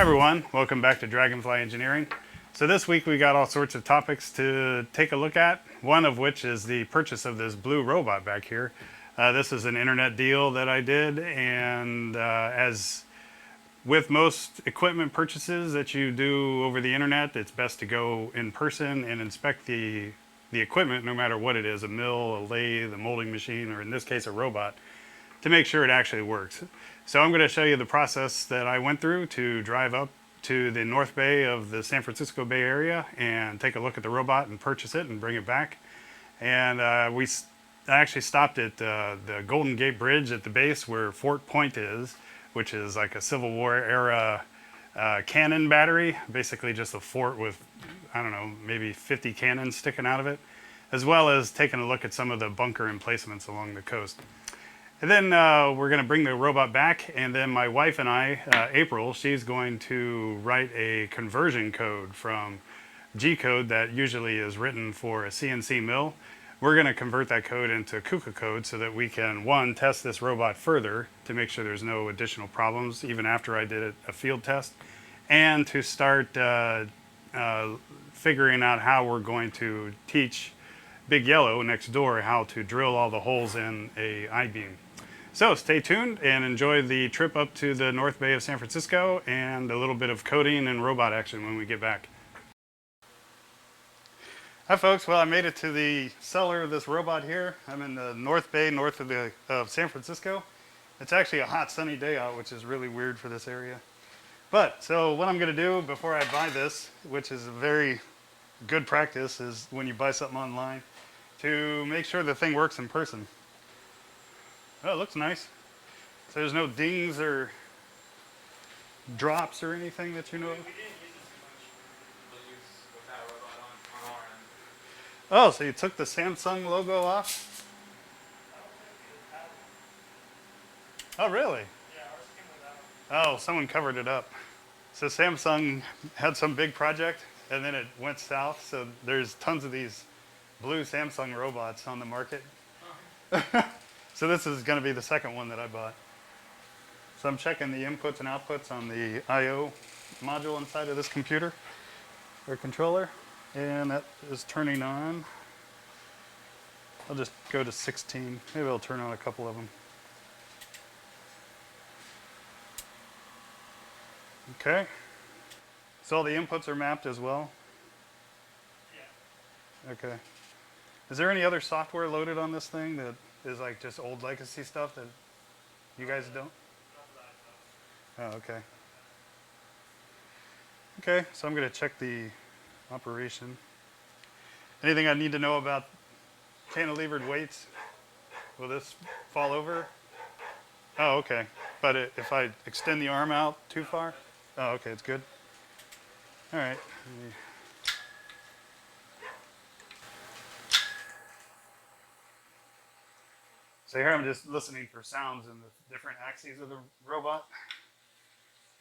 everyone, welcome back to Dragonfly Engineering. So this week we got all sorts of topics to take a look at, one of which is the purchase of this blue robot back here. This is an internet deal that I did, and as with most equipment purchases that you do over the internet, it's best to go in person and inspect the equipment, no matter what it is, a mill, a lathe, a molding machine, or in this case a robot, to make sure it actually works. So I'm going to show you the process that I went through to drive up to the North Bay of the San Francisco Bay Area and take a look at the robot and purchase it and bring it back. And I actually stopped at the Golden Gate Bridge at the base where Fort Point is, which is like a Civil War era cannon battery, basically just a fort with, I don't know, maybe 50 cannons sticking out of it, as well as taking a look at some of the bunker emplacements along the coast. And then we're going to bring the robot back, and then my wife and I, April, she's going to write a conversion code from G-code that usually is written for a CNC mill. We're going to convert that code into KUKA code so that we can, one, test this robot further to make sure there's no additional problems, even after I did a field test, and to start figuring out how we're going to teach Big Yellow next door how to drill all the holes in a I-beam. So stay tuned and enjoy the trip up to the North Bay of San Francisco and a little bit of coding and robot action when we get back. Hi folks, well I made it to the cellar of this robot here. I'm in the North Bay, north of San Francisco. It's actually a hot sunny day out, which is really weird for this area. But, so what I'm going to do before I buy this, which is a very good practice, is when you buy something online, to make sure the thing works in person. Oh, it looks nice. So there's no dings or drops or anything that you know of? We didn't use it too much. We'll use with that robot on our end. Oh, so you took the Samsung logo off? Oh, really? Yeah, ours came without. Oh, someone covered it up. So Samsung had some big project and then it went south. So there's tons of these blue Samsung robots on the market. So this is going to be the second one that I bought. So I'm checking the inputs and outputs on the I/O module inside of this computer or controller, and that is turning on. I'll just go to 16. Maybe I'll turn on a couple of them. Okay. So all the inputs are mapped as well? Yeah. Okay. Is there any other software loaded on this thing that is like just old legacy stuff that you guys don't? Oh, okay. Okay, so I'm going to check the operation. Anything I need to know about cantilevered weights? Will this fall over? Oh, okay. But if I extend the arm out too far? Oh, okay, it's good. All right. So here I'm just listening for sounds in the different axes of the robot.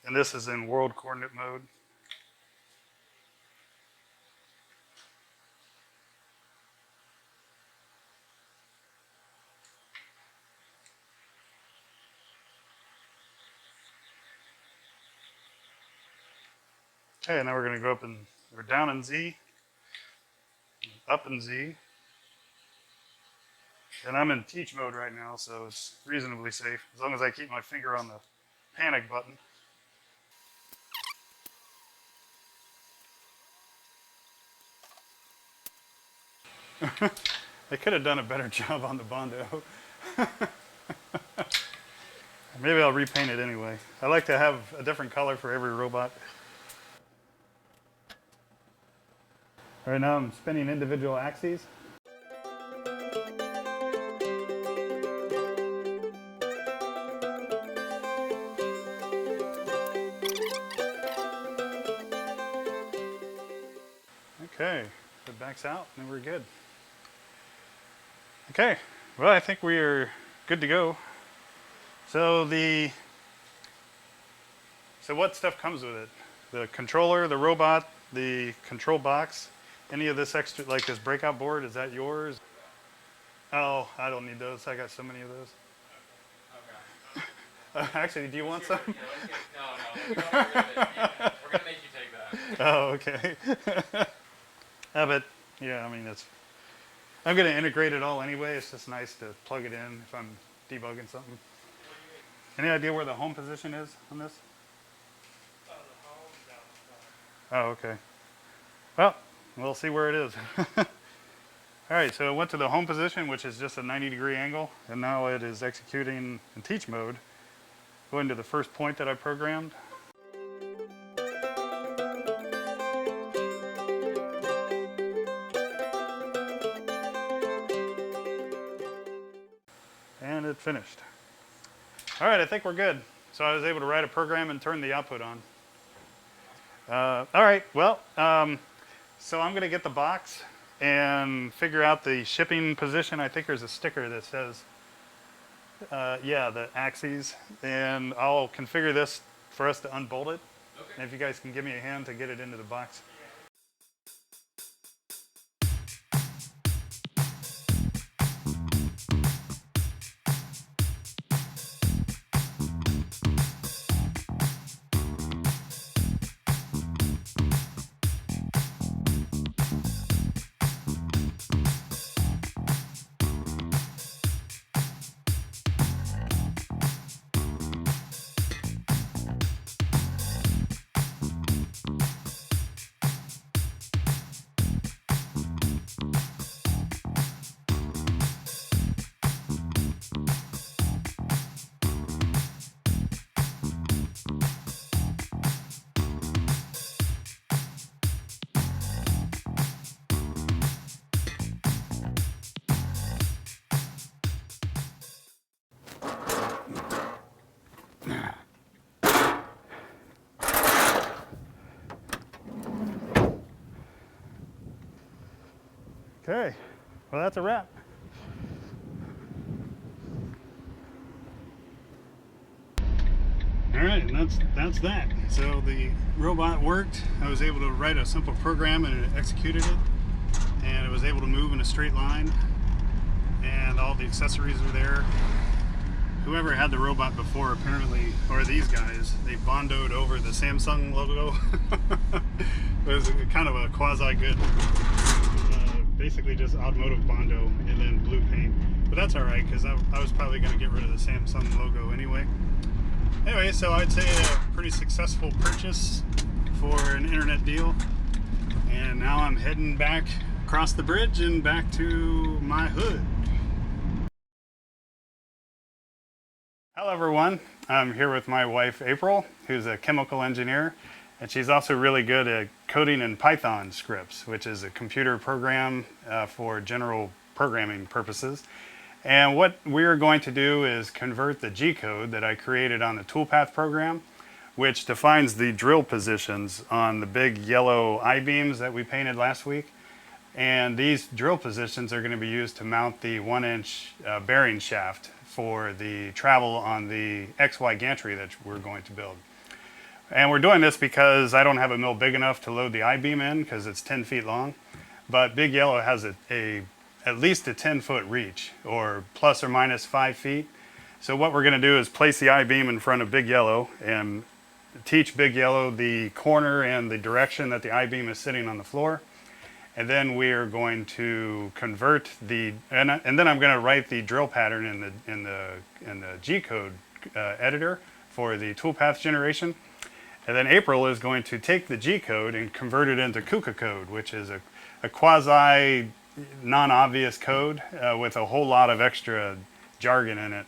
And this is in world coordinate mode. Okay, now we're going to go we're down in Z, up in Z. And I'm in teach mode right now, so it's reasonably safe, as long as I keep my finger on the panic button. They could have done a better job on the Bondo. Maybe I'll repaint it anyway. I like to have a different color for every robot. All right, now I'm spinning individual axes. Okay, it backs out and we're good. Okay, well I think we are good to go. So what stuff comes with it? The controller, the robot, the control box, any of this extra, like this breakout board, is that yours? Oh, I don't need those. I got so many of those. Okay. Actually, do you want some? Yeah, let's get, no, we don't get rid of it. Yeah, we're gonna make you take that. Oh, okay. But yeah, I mean, I'm going to integrate it all anyway. It's just nice to plug it in if I'm debugging something. Any idea where the home position is on this? The home down the front. Oh, okay. Well, we'll see where it is. All right, so it went to the home position, which is just a 90-degree angle, and now it is executing in teach mode. Going to the first point that I programmed. And it finished. All right, I think we're good. So I was able to write a program and turn the output on. All right, well, so I'm going to get the box and figure out the shipping position. I think there's a sticker that says, yeah, the axes. And I'll configure this for us to unbolt it. Okay. And if you guys can give me a hand to get it into the box. Okay, well, that's a wrap. All right, and that's that. So the robot worked. I was able to write a simple program and it executed it, and it was able to move in a straight line, and all the accessories were there. Whoever had the robot before, apparently, or these guys, they bondoed over the Samsung logo. It was kind of a quasi-good, basically just automotive bondo and then blue paint. But that's all right, because I was probably going to get rid of the Samsung logo anyway. Anyway, so I'd say a pretty successful purchase for an internet deal. And now I'm heading back across the bridge and back to my hood. Hello everyone, I'm here with my wife April, who's a chemical engineer, and she's also really good at coding in Python scripts, which is a computer program for general programming purposes. And what we're going to do is convert the G code that I created on the toolpath program, which defines the drill positions on the big yellow I-beams that we painted last week. And these drill positions are going to be used to mount the 1-inch bearing shaft for the travel on the XY gantry that we're going to build. And we're doing this because I don't have a mill big enough to load the I-beam in because it's 10 feet long. But Big Yellow has at least a 10-foot reach, or plus or minus 5 feet. So what we're going to do is place the I-beam in front of Big Yellow and teach Big Yellow the corner and the direction that the I-beam is sitting on the floor. And then we are going to convert the, and then I'm going to write the drill pattern in the G code editor for the toolpath generation. And then April is going to take the G code and convert it into KUKA code, which is a quasi non-obvious code with a whole lot of extra jargon in it.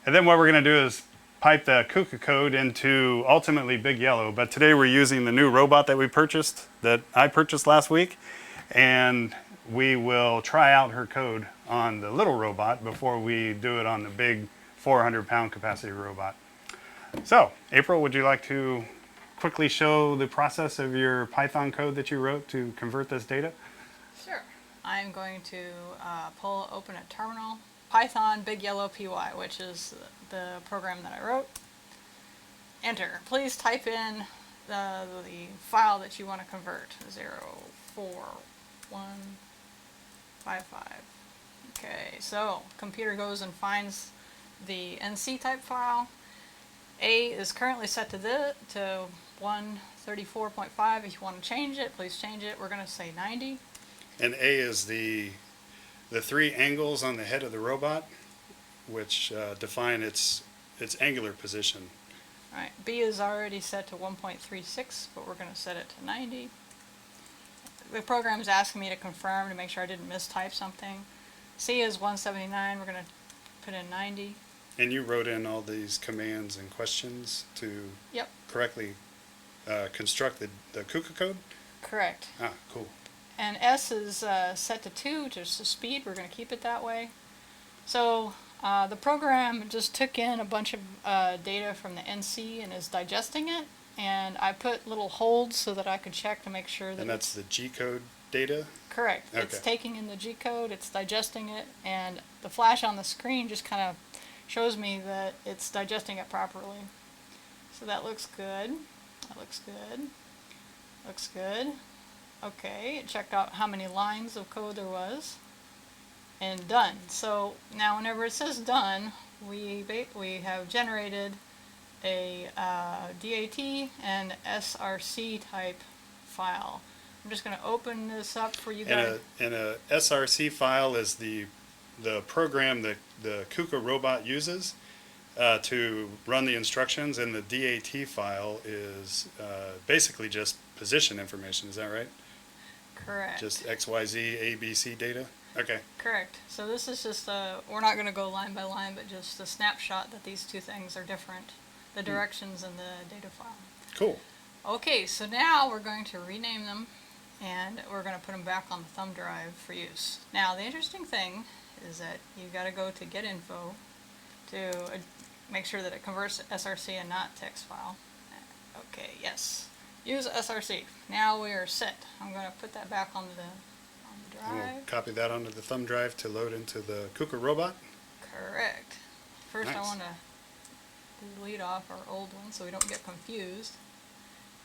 And then what we're going to do is pipe the KUKA code into ultimately Big Yellow. But today we're using the new robot that I purchased last week. And we will try out her code on the little robot before we do it on the big 400-pound capacity robot. So, April, would you like to quickly show the process of your Python code that you wrote to convert this data? Sure. I'm going to open a terminal, Python Big Yellow PY, which is the program that I wrote. Enter. Please type in the file that you want to convert, 04155. Okay, so computer goes and finds the NC type file, A is currently set to 134.5. If you want to change it, please change it. We're going to say 90. And A is the three angles on the head of the robot, which define its angular position. All right, B is already set to 1.36, but we're going to set it to 90. The program is asking me to confirm to make sure I didn't mistype something. C is 179. We're going to put in 90. And you wrote in all these commands and questions to Yep, correctly construct the KUKA code? correct. Ah, cool. And S is set to 2, just the speed. We're going to keep it that way. So the program just took in a bunch of data from the NC and is digesting it. And I put little holds so that I could check to make sure that And that's the G code data? correct. Okay. It's taking in the G code, it's digesting it, and the flash on the screen just kind of shows me that it's digesting it properly. So that looks good. That looks good. Looks good. Okay, it checked out how many lines of code there was. And done. So now whenever it says done, we have generated a DAT and SRC type file. I'm just going to open this up for you guys. And a SRC file is the program that the KUKA robot uses to run the instructions, and the DAT file is basically just position information. Is that right? Correct. Just XYZ ABC data? Okay. Correct. So this is just we're not going to go line by line, but just a snapshot that these two things are different, the directions and the data file. Cool. Okay, so now we're going to rename them, and we're going to put them back on the thumb drive for use. Now, the interesting thing is that you've got to go to Get Info to make sure that it converts to SRC and not text file. Okay, yes. Use SRC. Now we are set. I'm going to put that back on the We'll drive. copy that onto the thumb drive to load into the KUKA robot. Correct. First, I Nice. want to delete off our old one so we don't get confused.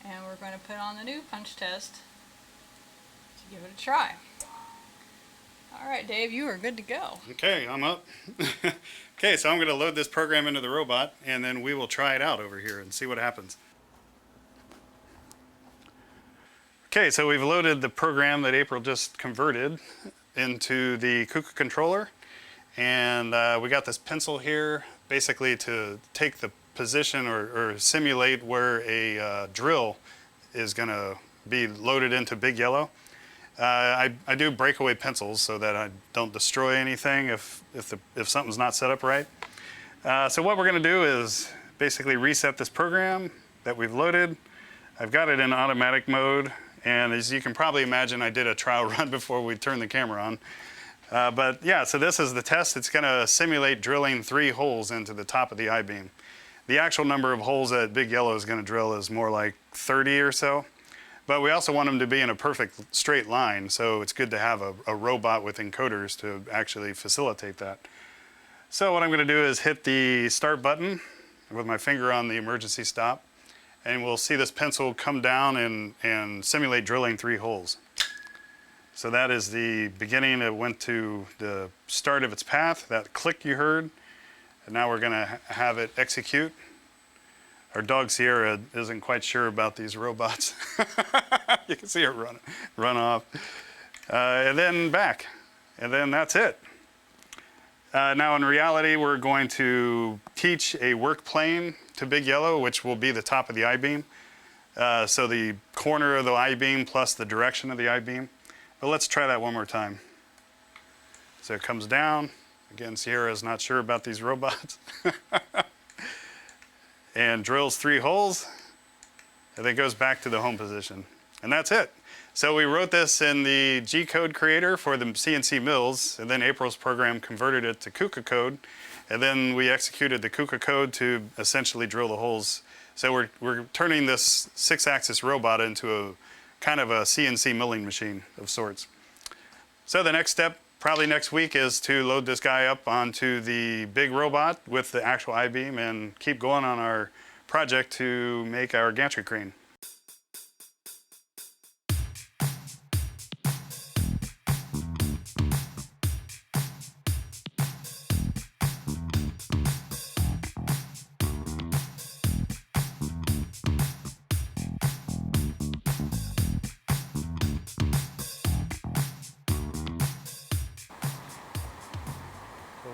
And we're going to put on the new punch test to give it a try. All right, Dave, you are good to go. Okay, I'm up. Okay, so I'm going to load this program into the robot, and then we will try it out over here and see what happens. Okay, so we've loaded the program that April just converted into the KUKA controller, and we got this pencil here basically to take the position or simulate where a drill is going to be loaded into Big Yellow. I do breakaway pencils so that I don't destroy anything if something's not set up right. So what we're going to do is basically reset this program that we've loaded. I've got it in automatic mode, and as you can probably imagine, I did a trial run before we turned the camera on. But yeah, so this is the test. It's going to simulate drilling 3 holes into the top of the I-beam. The actual number of holes that Big Yellow is going to drill is more like 30 or so. But we also want them to be in a perfect straight line, so it's good to have a robot with encoders to actually facilitate that. So what I'm going to do is hit the start button with my finger on the emergency stop, and we'll see this pencil come down and simulate drilling 3 holes. So that is the beginning. It went to the start of its path, that click you heard, and now we're going to have it execute. Our dog Sierra isn't quite sure about these robots. You can see her run off. And then back. And then that's it. Now in reality, we're going to teach a work plane to Big Yellow, which will be the top of the I-beam. So the corner of the I-beam plus the direction of the I-beam. But let's try that one more time. So it comes down. Again, Sierra is not sure about these robots. And drills 3 holes, and then goes back to the home position. And that's it. So we wrote this in the G code creator for the CNC mills, and then April's program converted it to KUKA code, and then we executed the KUKA code to essentially drill the holes. So we're turning this 6-axis robot into a kind of a CNC milling machine of sorts. So the next step, probably next week, is to load this guy up onto the big robot with the actual I-beam and keep going on our project to make our gantry crane.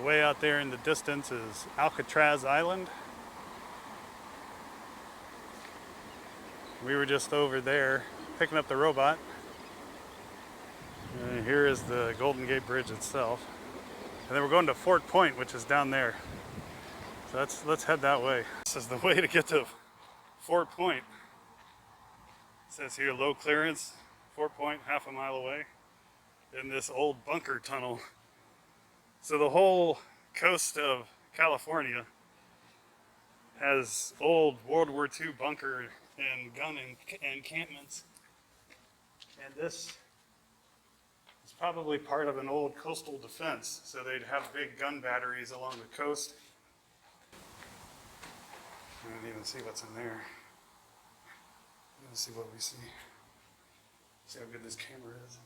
Way out there in the distance is Alcatraz Island. We were just over there picking up the robot. And here is the Golden Gate Bridge itself. And then we're going to Fort Point, which is down there. So let's head that way. This is the way to get to Fort Point. It says here low clearance, Fort Point, half a mile away, in this old bunker tunnel. So the whole coast of California has old World War II bunker and gun encampments. And this is probably part of an old coastal defense. So they'd have big gun batteries along the coast. I don't even see what's in there. Let's see what we see. See how good this camera is.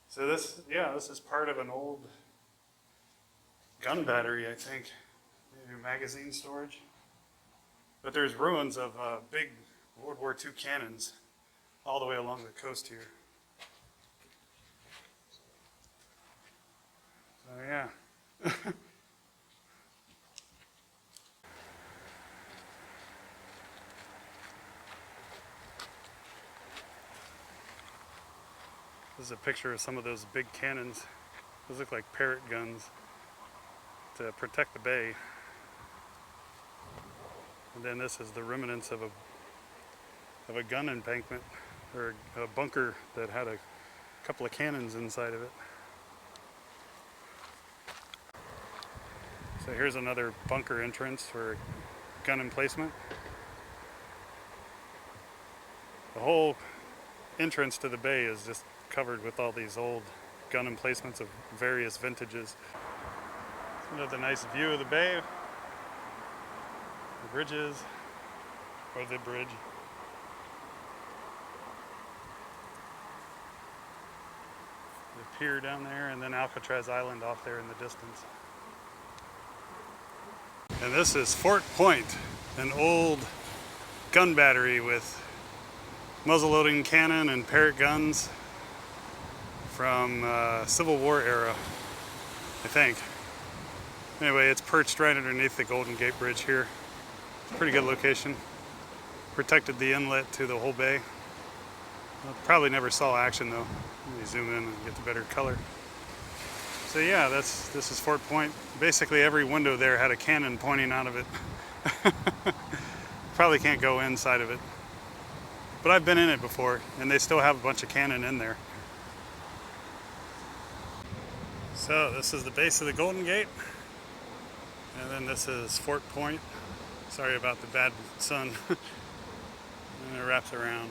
So this is part of an old gun battery, I think. Maybe magazine storage. But there's ruins of big World War II cannons all the way along the coast here. So yeah. This is a picture of some of those big cannons. Those look like parrot guns to protect the bay. And then this is the remnants of a gun embankment, or a bunker that had a couple of cannons inside of it. So here's another bunker entrance for gun emplacement. The whole entrance to the bay is just covered with all these old gun emplacements of various vintages. Another nice view of the bay, the bridges, or the bridge. The pier down there, and then Alcatraz Island off there in the distance. And this is Fort Point, an old gun battery with muzzle-loading cannon and Parrott guns from Civil War era, I think. Anyway, it's perched right underneath the Golden Gate Bridge here. Pretty good location. Protected the inlet to the whole bay. Probably never saw action though. Let me zoom in and get the better color. So yeah, this is Fort Point. Basically every window there had a cannon pointing out of it. Probably can't go inside of it. But I've been in it before, and they still have a bunch of cannon in there. So this is the base of the Golden Gate. And then this is Fort Point. Sorry about the bad sun. And it wraps around.